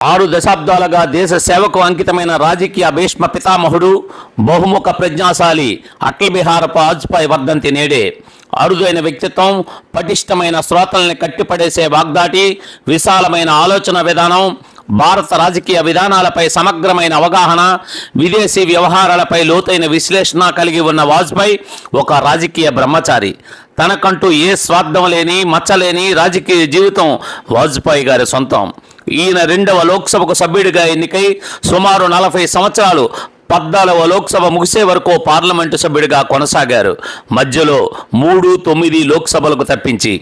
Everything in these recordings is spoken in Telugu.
6 దశాబ్దాలుగా దేశ సేవకు అంకితమైన రాజకీయ భీష్మ పితామహుడు బహుముఖ ప్రజ్ఞాశాలి అటల్ బిహారీ వాజ్పేయి వర్ధంతి నేడే. అరుదైన వ్యక్తిత్వం, పటిష్టమైన శ్రోతల్ని కట్టిపడేసే వాగ్దాటి, విశాలమైన ఆలోచన విధానం, భారత రాజకీయ విధానాలపై సమగ్రమైన అవగాహన, విదేశీ వ్యవహారాలపై లోతైన విశ్లేషణ కలిగి ఉన్న వాజ్పేయి ఒక రాజకీయ బ్రహ్మచారి. తనకంటూ ఏ స్వార్థం లేని, మచ్చలేని రాజకీయ జీవితం వాజ్పేయి గారి సొంతం. ఈయన 2వ లోక్సభకు సభ్యుడిగా ఎన్నికై సుమారు 40 సంవత్సరాలు 14వ లోక్సభ ముగిసే వరకు పార్లమెంటు సభ్యుడిగా కొనసాగారు. మధ్యలో 3, 9 లోక్సభలకు తప్పించి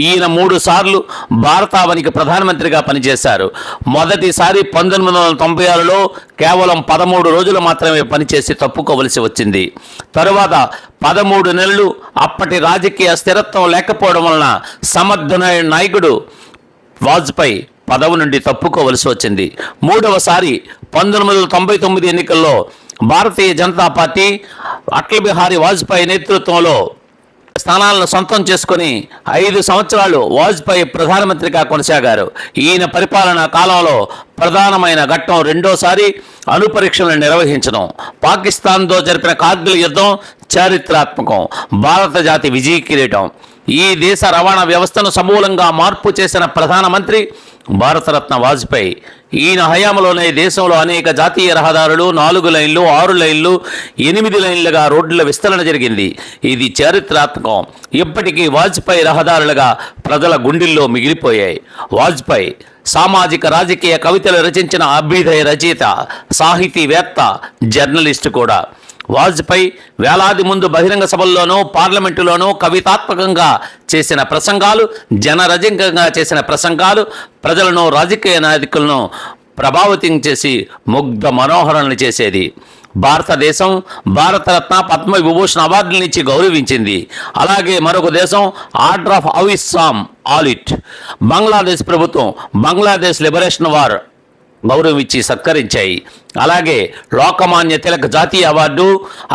ఈయన 3 సార్లు భారతావనికి ప్రధానమంత్రిగా పనిచేశారు. మొదటిసారి 1996లో కేవలం 13 రోజులు మాత్రమే పనిచేసి తప్పుకోవలసి వచ్చింది. తరువాత 13 నెలలు అప్పటి రాజకీయ స్థిరత్వం లేకపోవడం వలన సమర్థుడైన నాయకుడు వాజ్పేయి పదవి నుండి తప్పుకోవలసి వచ్చింది. 3వసారి 1999 ఎన్నికల్లో భారతీయ జనతా పార్టీ అటల్ బిహారీ వాజ్పేయి నేతృత్వంలో స్థానాలను సొంతం చేసుకుని 5 సంవత్సరాలు వాజ్పేయి ప్రధానమంత్రిగా కొనసాగారు. ఈయన పరిపాలనా కాలంలో ప్రధానమైన ఘట్టం 2వసారి అణుపరీక్షలను నిర్వహించడం. పాకిస్తాన్తో జరిపిన కార్గిల్ యుద్ధం చారిత్రాత్మకం, భారత జాతి విజయ కిరీటం. ఈ దేశ రవాణా వ్యవస్థను సమూలంగా మార్పు చేసిన ప్రధానమంత్రి భారతరత్న వాజ్పేయి. ఈయన హయాంలోనే దేశంలో అనేక జాతీయ రహదారులు 4 లైన్లు, 6 లైన్లు, 8 లైన్లుగా రోడ్ల విస్తరణ జరిగింది. ఇది చారిత్రాత్మకం. ఇప్పటికీ వాజ్పేయి రహదారులుగా ప్రజల గుండెల్లో మిగిలిపోయాయి. వాజ్పేయి సామాజిక రాజకీయ కవితలు రచించిన అభ్యుదయ రచయిత, సాహితీవేత్త, జర్నలిస్టు కూడా. వాజ్పేయి వేలాది ముందు బహిరంగ సభల్లోనూ పార్లమెంటులోనూ కవితాత్మకంగా చేసిన ప్రసంగాలు, జనరంజకంగా చేసిన ప్రసంగాలు ప్రజలను, రాజకీయ నాయకులను ప్రభావితం చేసి ముగ్ధ మనోహరణలు చేసేది. భారతదేశం భారతరత్న, పద్మవిభూషణ్ అవార్డులనిచ్చి గౌరవించింది. అలాగే మరొక దేశం ఆర్డర్ ఆఫ్ అవిస్సాం ఆలిట్, బంగ్లాదేశ్ ప్రభుత్వం బంగ్లాదేశ్ లిబరేషన్ వార్ గౌరవం ఇచ్చి సత్కరించాయి. అలాగే లోకమాన్య తిలక్ జాతీయ అవార్డు,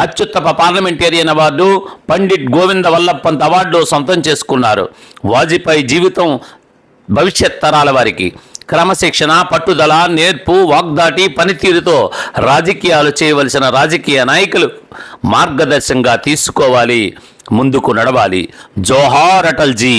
అత్యుత్తమ parliamentarian award, Pandit Govinda Vallabh Pant award సొంతం చేసుకున్నారు. వాజ్పేయి జీవితం భవిష్యత్ తరాల వారికి క్రమశిక్షణ, పట్టుదల, నేర్పు, వాగ్దాటి, పనితీరుతో రాజకీయాలు చేయవలసిన రాజకీయ నాయకులు మార్గదర్శకంగా తీసుకోవాలి, ముందుకు నడవాలి. జోహార్ అటల్ జీ.